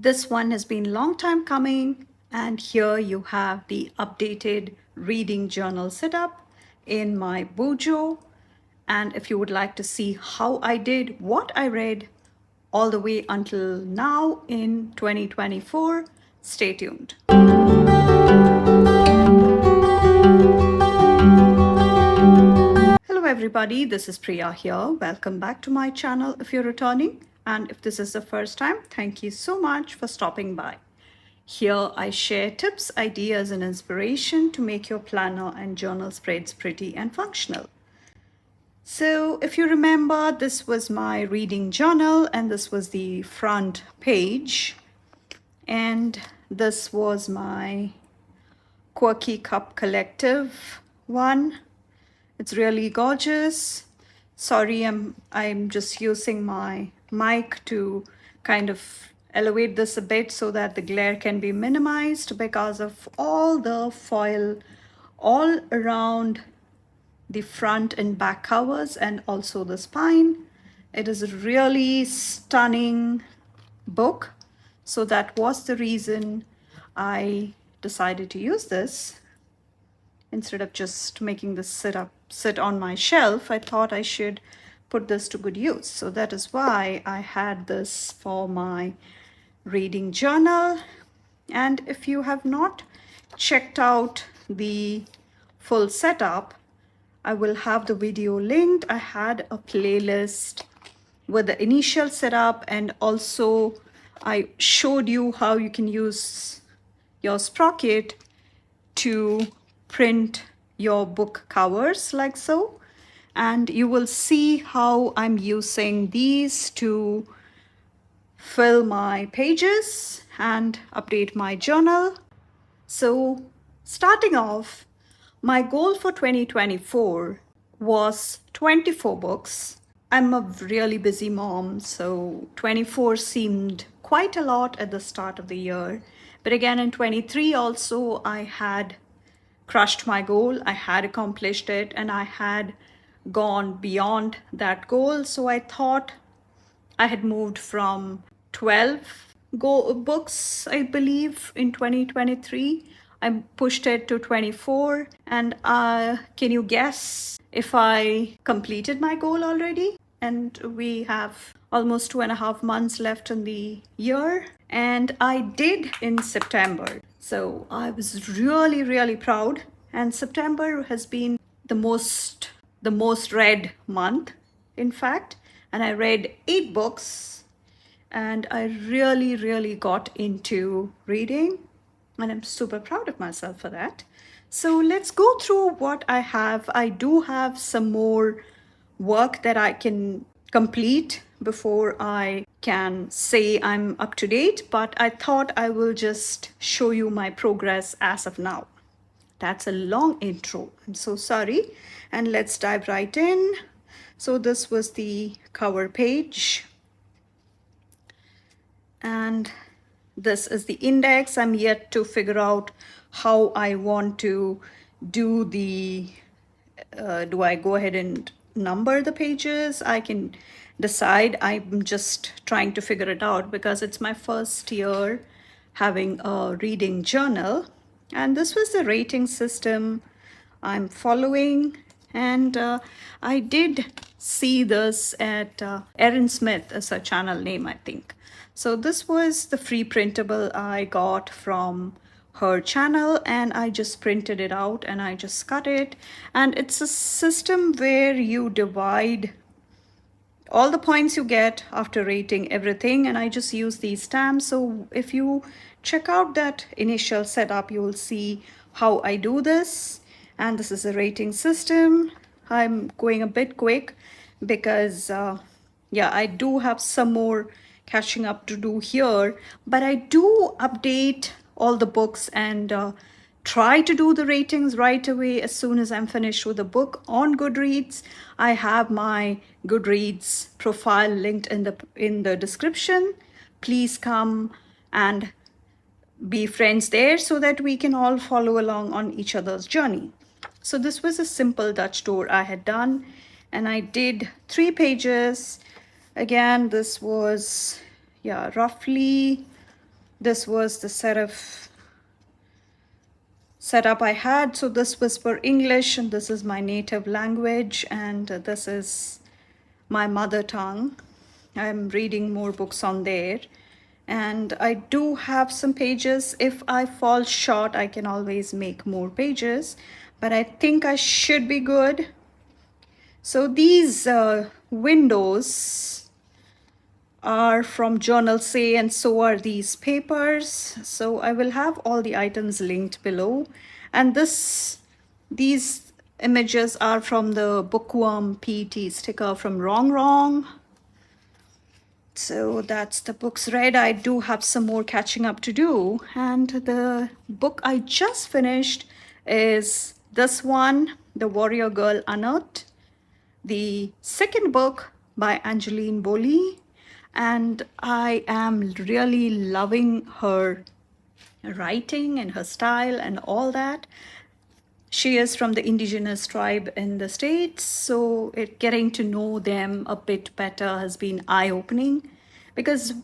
This one has been long time coming, and here you have the updated reading journal setup in my Mojo. And if you would like to see how I did what I read all the way until now in 2024, stay tuned. Hello everybody, this is Priya here. Welcome back to my channel if you're returning. And if this is the first time, thank you so much for stopping by. Here I share tips, ideas, and inspiration to make your planner and journal spreads pretty and functional. So if you remember, this was my reading journal and this was the front page. And this was my Quirky Cup Collective one. It's really gorgeous. Sorry, I'm just using my mic to kind of elevate this a bit so that the glare can be minimized because of all the foil all around the front and back covers and also the spine. It is a really stunning book. So that was the reason I decided to use this. Instead of just making this sit on my shelf, I thought I should put this to good use. So that is why I had this for my reading journal. And if you have not checked out the full setup, I will have the video linked. I had a playlist with the initial setup, and also I showed you how you can use your sprocket to print your book covers like so. And you will see how I'm using these to fill my pages and update my journal. So starting off, my goal for 2024 was 24 books. I'm a really busy mom, so 24 seemed quite a lot at the start of the year. But again, in 23 also, I had crushed my goal. I had accomplished it and I had gone beyond that goal. So I thought I had moved from 12 books, I believe, in 2023. I pushed it to 24. And can you guess if I completed my goal already? And we have almost 2.5 months left in the year. And I did in September. So I was really, really proud. And September has been the most read month, in fact. And I read 8 books. And I really, really got into reading. And I'm super proud of myself for that. So let's go through what I have. I do have some more work that I can complete before I can say I'm up to date, but I thought I will just show you my progress as of now. That's a long intro. I'm so sorry. And let's dive right in. So this was the cover page. And this is the index. I'm yet to figure out how I want to do the, do I go ahead and number the pages? I can decide. I'm just trying to figure it out because it's my first year having a reading journal. And this was the rating system I'm following. And I did see this at Erin Smith as a channel name, I think. So this was the free printable I got from her channel, and I just printed it out and I just cut it. And it's a system where you divide all the points you get after rating everything, and I just use these stamps. So if you check out that initial setup, you will see how I do this. And this is a rating system. I'm going a bit quick because yeah, I do have some more catching up to do here, but I do update all the books and try to do the ratings right away as soon as I'm finished with a book on Goodreads. I have my Goodreads profile linked in the description. Please come and be friends there so that we can all follow along on each other's journey. So this was a simple Dutch door I had done, and I did 3 pages. Again, this was, yeah, roughly This was the setup I had. So this was for English, and this is my native language, and this is my mother tongue. I'm reading more books on there, and I do have some pages. If I fall short, I can always make more pages, but I think I should be good. So these windows are from Journal Say, and so are these papers. So I will have all the items linked below. And these images are from the Bookworm PT sticker from Wrong Wrong. So that's the books read. I do have some more catching up to do. And the book I just finished is this one, The Warrior Girl Unearthed, the second book by Angeline Boley. And I am really loving her writing and her style and all that. She is from the indigenous tribe in the States, so getting to know them a bit better has been eye-opening, because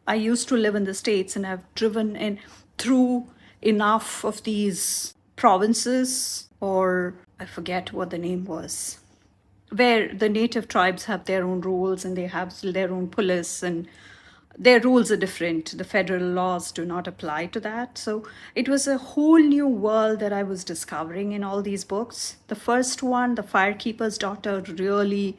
I used to live in the States and I've driven in through enough of these provinces, or I forget what the name was, where the native tribes have their own rules and they have their own police, and their rules are different. The federal laws do not apply to that. So it was a whole new world that I was discovering in all these books. The first one, The Firekeeper's Daughter, really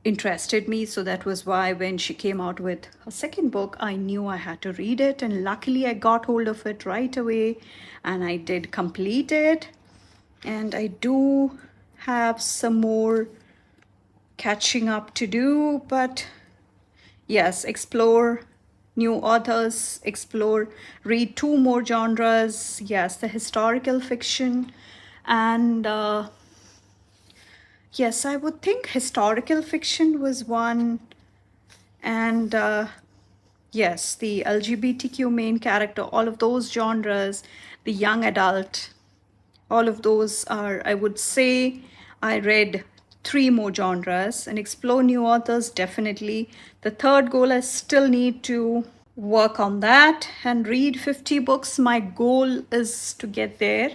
interested me. So that was why when she came out with a second book, I knew I had to read it. And luckily I got hold of it right away and I did complete it. And I do have some more catching up to do, but yes, explore new authors, read two more genres. Yes, the historical fiction, and yes, I would think historical fiction was one, and yes, the LGBTQ main character, all of those genres, the young adult, all of those are, I would say, I read three more genres. And explore new authors, definitely. The third goal, I still need to work on that and read 50 books. My goal is to get there.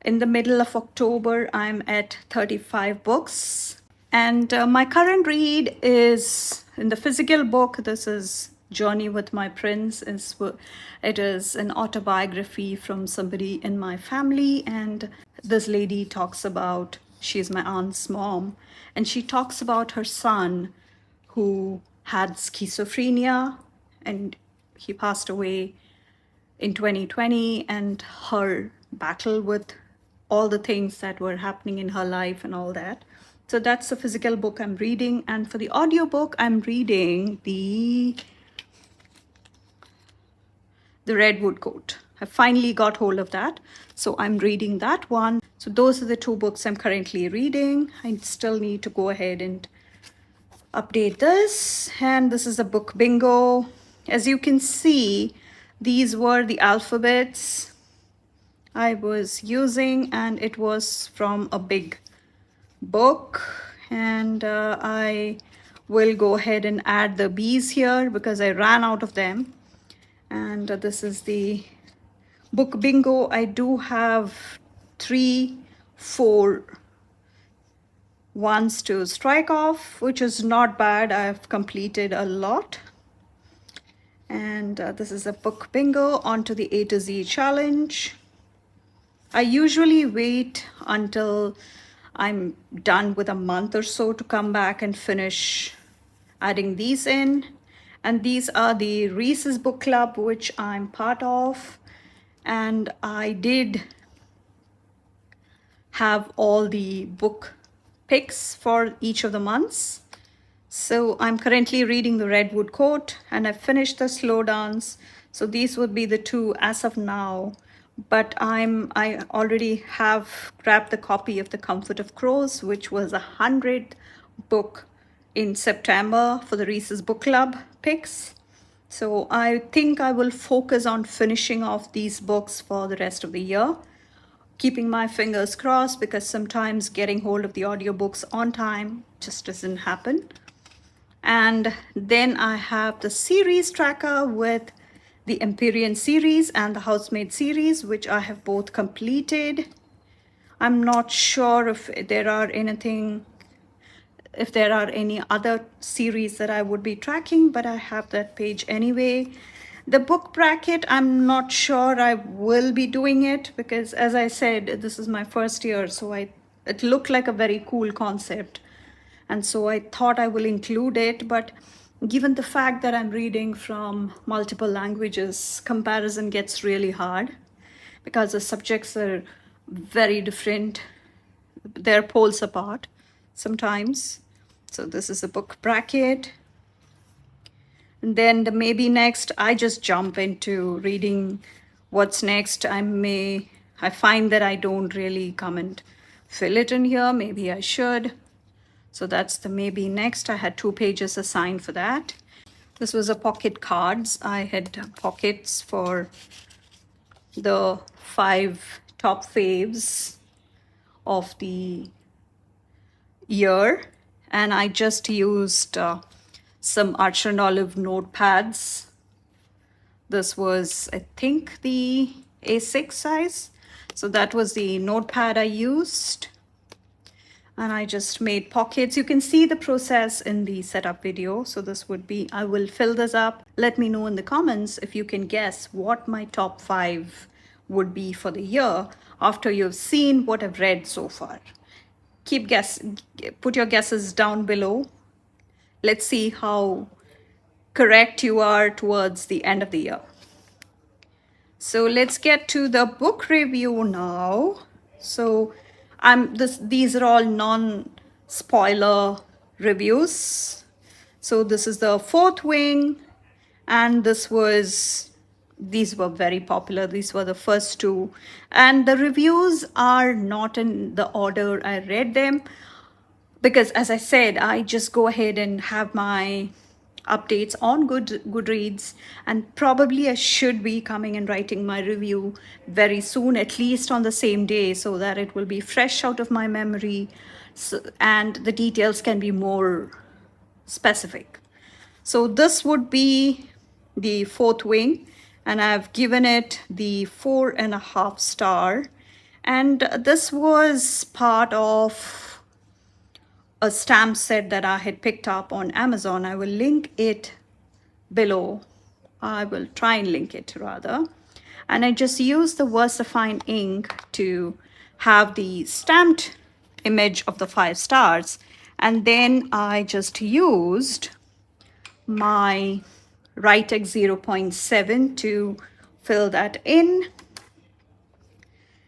In the middle of October, I'm at 35 books. And my current read is in the physical book. This is Journey with My Prince. It is an autobiography from somebody in my family, and this lady talks about, she's my aunt's mom, and she talks about her son who had schizophrenia, and he passed away in 2020, and her battle with all the things that were happening in her life and all that. So that's the physical book I'm reading. And for the audiobook, I'm reading the Redwood Coat. I finally got hold of that, so I'm reading that one. So those are the two books I'm currently reading. I still need to go ahead and update this. And this is a book bingo. As you can see, these were the alphabets I was using, and it was from a big book. And I will go ahead and add the B's here because I ran out of them. And this is the book bingo. I do have 3, 4 ones to strike off, which is not bad. I've completed a lot. And this is a book bingo. On to the A to Z challenge. I usually wait until I'm done with a month or so to come back and finish adding these in. And these are the Reese's Book Club, which I'm part of. And I did have all the book picks for each of the months. So I'm currently reading the Redwood Coat, and I finished the Slow Dance. So these would be the two as of now. But I already have grabbed the copy of The Comfort of Crows, which was 100th book in September for the Reese's Book Club picks. So I think I will focus on finishing off these books for the rest of the year, keeping my fingers crossed, because sometimes getting hold of the audiobooks on time just doesn't happen. And then I have the series tracker with the Empyrean series and the Housemaid series, which I have both completed. I'm not sure if there are any other series that I would be tracking, but I have that page anyway. The book bracket, I'm not sure I will be doing it because, as I said, this is my first year, so it looked like a very cool concept. And so I thought I will include it, but given the fact that I'm reading from multiple languages, comparison gets really hard because the subjects are very different. They're poles apart sometimes. So this is a book bracket. And then the maybe next, I just jump into reading what's next. I find that I don't really come and fill it in here. Maybe I should. So that's the maybe next. I had 2 pages assigned for that. This was a pocket cards. I had pockets for the 5 top faves of the year, and I just used some Archer and Olive notepads. This was, I think, the A6 size. So that was the notepad I used. And I just made pockets. You can see the process in the setup video. So this would be, I will fill this up. Let me know in the comments if you can guess what my top 5 would be for the year after you've seen what I've read so far. Put your guesses down below. Let's see how correct you are towards the end of the year. So let's get to the book review now. So these are all non-spoiler reviews. So this is the Fourth Wing, and these were very popular. These were the first 2, and the reviews are not in the order I read them because, as I said, I just go ahead and have my updates on Goodreads, and probably I should be coming and writing my review very soon, at least on the same day, so that it will be fresh out of my memory, and the details can be more specific. So this would be the Fourth Wing, and I've given it the 4.5 star, and this was part of a stamp set that I had picked up on Amazon. I will link it below. I will try and link it rather. And I just used the VersaFine ink to have the stamped image of the 5 stars. And then I just used my Writex 0.7 to fill that in.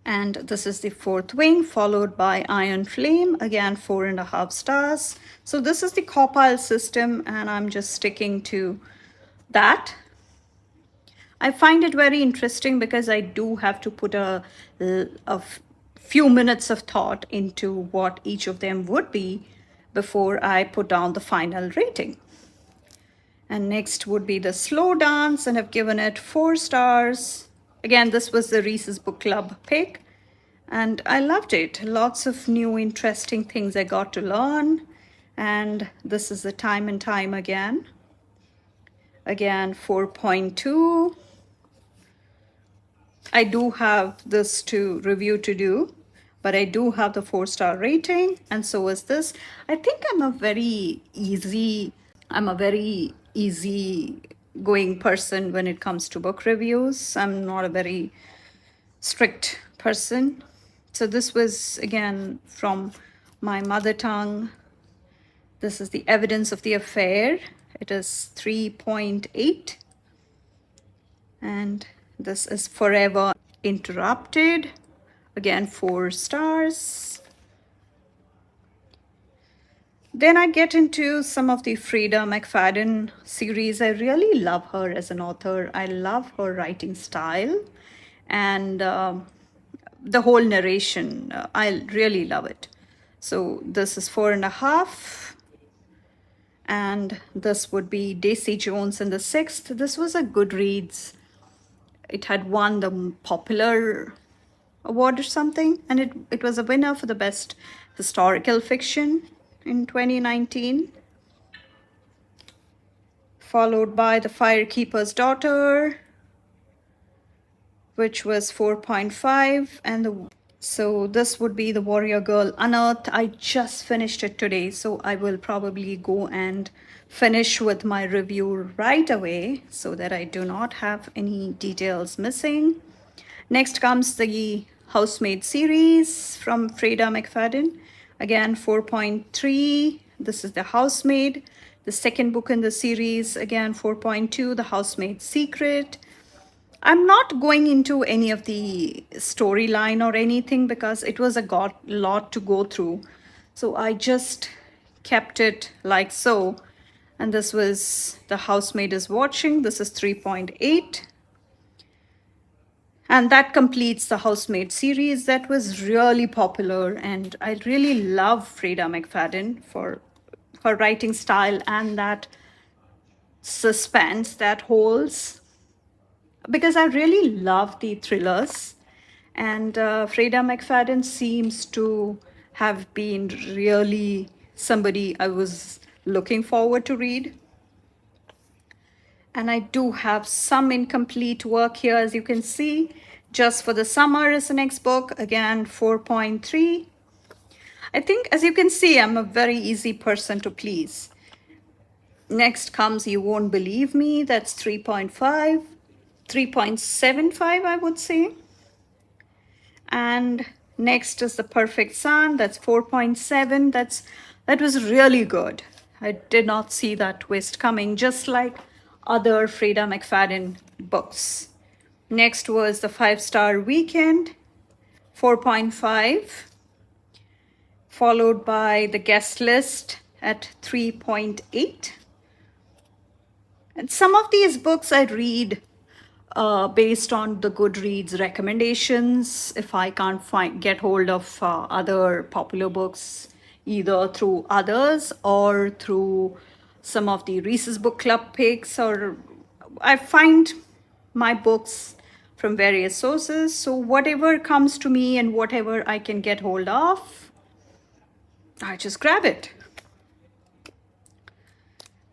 And this is the Fourth Wing, followed by Iron Flame, again 4.5 stars. So this is the compile system, and I'm just sticking to that. I find it very interesting because I do have to put a few minutes of thought into what each of them would be before I put down the final rating. And next would be the Slow Dance, and I've given it 4 stars. Again, this was the Reese's Book Club pick, and I loved it. Lots of new interesting things I got to learn. And this is the Time and Time Again. Again, 4.2. I do have this to review to do, but I do have the 4-star rating, and so is this. I think I'm a very easy going person when it comes to book reviews. I'm not a very strict person. So this was, again, from my mother tongue. This is The Evidence of the Affair. It is 3.8. And this is Forever Interrupted. Again, 4 stars. Then I get into some of the Frida McFadden series. I really love her as an author. I love her writing style, and the whole narration. I really love it. So this is 4.5. And this would be Daisy Jones and the Sixth. This was a Goodreads. It had won the popular award or something, and it was a winner for the best historical fiction in 2019, followed by The Firekeeper's Daughter, which was 4.5, and so this would be the Warrior Girl Unearthed. I just finished it today, so I will probably go and finish with my review right away so that I do not have any details missing. Next comes the Housemaid series from Freda McFadden. Again, 4.3. This is The Housemaid. The second book in the series, again, 4.2, The Housemaid's Secret. I'm not going into any of the storyline or anything because it was a lot to go through. So I just kept it like so. And this was The Housemaid is Watching. This is 3.8. And that completes the Housemaid series that was really popular. And I really love Freda McFadden for her writing style and that suspense that holds, because I really love the thrillers. And Freda McFadden seems to have been really somebody I was looking forward to read. And I do have some incomplete work here, as you can see. Just for the Summer is the next book, again 4.3. I think, as you can see, I'm a very easy person to please. Next comes You Won't Believe Me, that's 3.5, 3.75, I would say. And next is The Perfect Sun, that's 4.7. That was really good. I did not see that twist coming, just like other Freda McFadden books. Next was The 5-Star Weekend, 4.5, followed by The Guest List at 3.8. And some of these books I read based on the Goodreads recommendations. If I can't get hold of other popular books, either through others or through some of the Reese's Book Club picks, or I find my books from various sources. So whatever comes to me and whatever I can get hold of, I just grab it.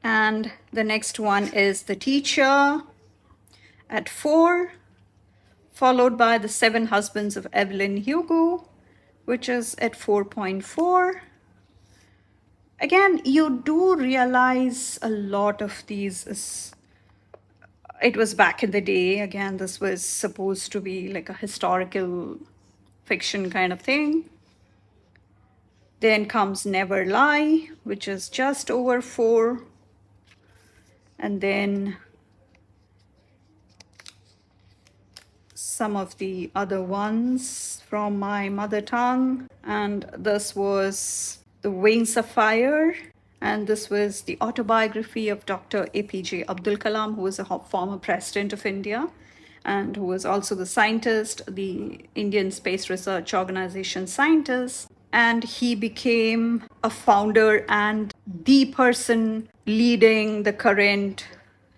And the next one is The Teacher at 4, followed by The 7 Husbands of Evelyn Hugo, which is at 4.4. Again, you do realize a lot of these it was back in the day. Again, this was supposed to be like a historical fiction kind of thing. Then comes Never Lie, which is just over 4. And then some of the other ones from my mother tongue. And this was The Wings of Fire. And this was the autobiography of Dr. APJ Abdul Kalam, who was a former president of India and who was also the scientist, the Indian Space Research Organization scientist. And he became a founder and the person leading the current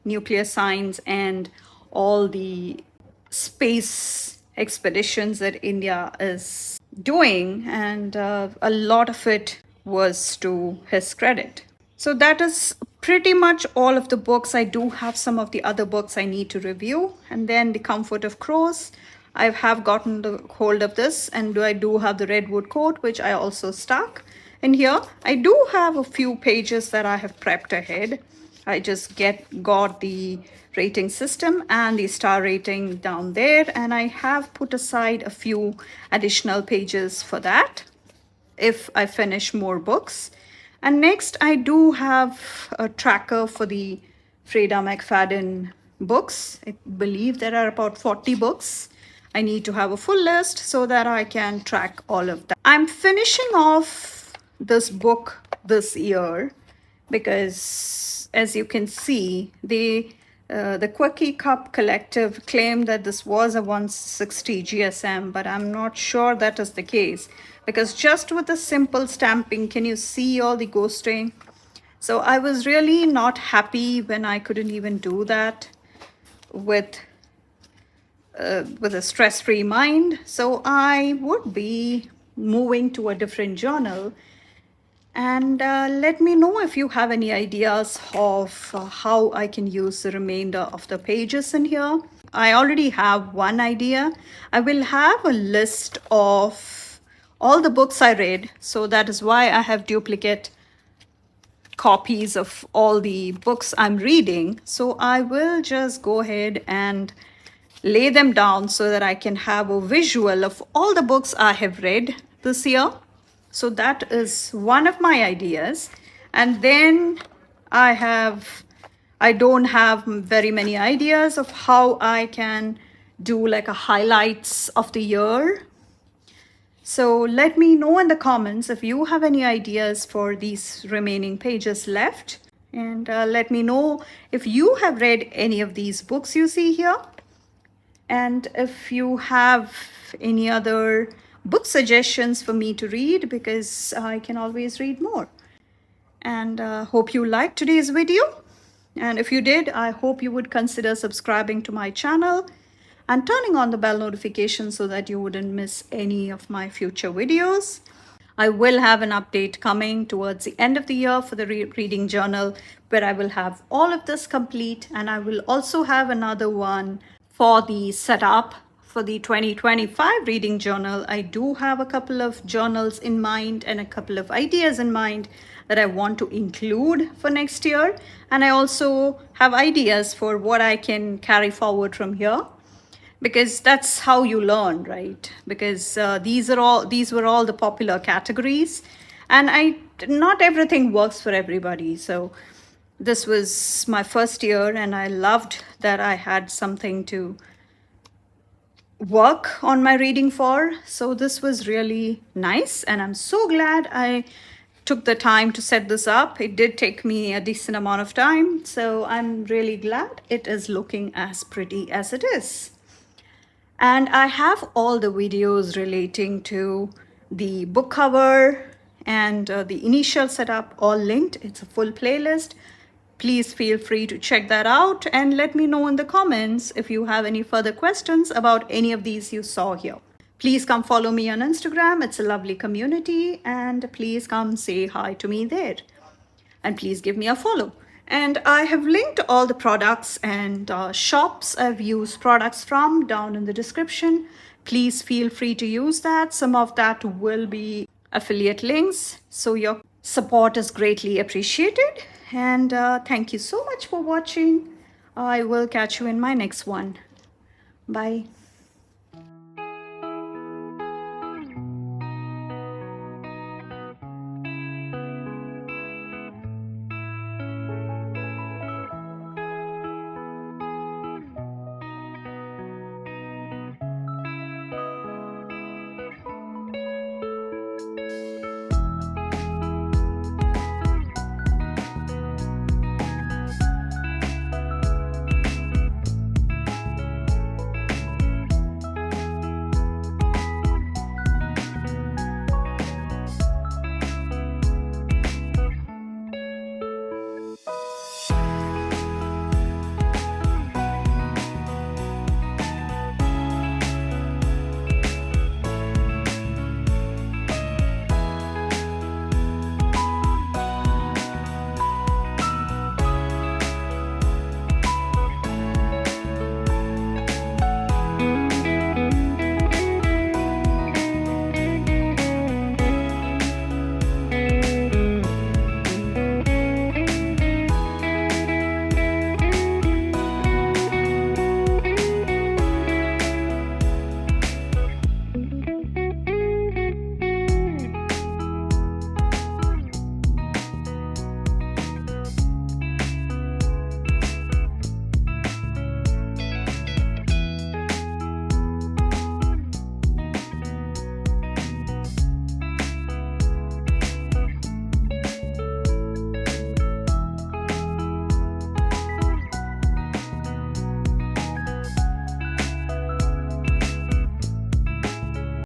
nuclear science and all the space expeditions that India is doing. And a lot of it was to his credit. So that is pretty much all of the books. I do have some of the other books I need to review. And then The Comfort of Crows. I have gotten the hold of this, and I do have the Redwood Coat, which I also stuck in here. I do have a few pages that I have prepped ahead. I just got the rating system and the star rating down there, and I have put aside a few additional pages for that if I finish more books. And next, I do have a tracker for the Freda McFadden books. I believe there are about 40 books. I need to have a full list so that I can track all of that. I'm finishing off this book this year because, as you can see, the Quirky Cup Collective claimed that this was a 160 GSM, but I'm not sure that is the case, because just with the simple stamping, can you see all the ghosting? So I was really not happy when I couldn't even do that with a stress-free mind. So I would be moving to a different journal. And let me know if you have any ideas of how I can use the remainder of the pages in here. I already have one idea. I will have a list of all the books I read. So that is why I have duplicate copies of all the books I'm reading. So I will just go ahead and lay them down so that I can have a visual of all the books I have read this year. So that is one of my ideas. And then I don't have very many ideas of how I can do like a highlights of the year. So let me know in the comments if you have any ideas for these remaining pages left. And let me know if you have read any of these books you see here. And if you have any other book suggestions for me to read, because I can always read more. And hope you liked today's video. And if you did, I hope you would consider subscribing to my channel and turning on the bell notification so that you wouldn't miss any of my future videos. I will have an update coming towards the end of the year for the reading journal, where I will have all of this complete, and I will also have another one for the setup for the 2025 reading journal. I do have a couple of journals in mind and a couple of ideas in mind that I want to include for next year. And I also have ideas for what I can carry forward from here, because that's how you learn, right? Because these were all the popular categories, and not everything works for everybody. So this was my first year, and I loved that I had something to work on my reading for. So this was really nice, and I'm so glad I took the time to set this up. It did take me a decent amount of time, so I'm really glad it is looking as pretty as it is. And I have all the videos relating to the book cover and the initial setup all linked. It's a full playlist. Please feel free to check that out and let me know in the comments if you have any further questions about any of these you saw here. Please come follow me on Instagram. It's a lovely community, and please come say hi to me there. And please give me a follow. And I have linked all the products and shops I've used products from down in the description. Please feel free to use that. Some of that will be affiliate links, so your support is greatly appreciated. And thank you so much for watching. I will catch you in my next one. Bye.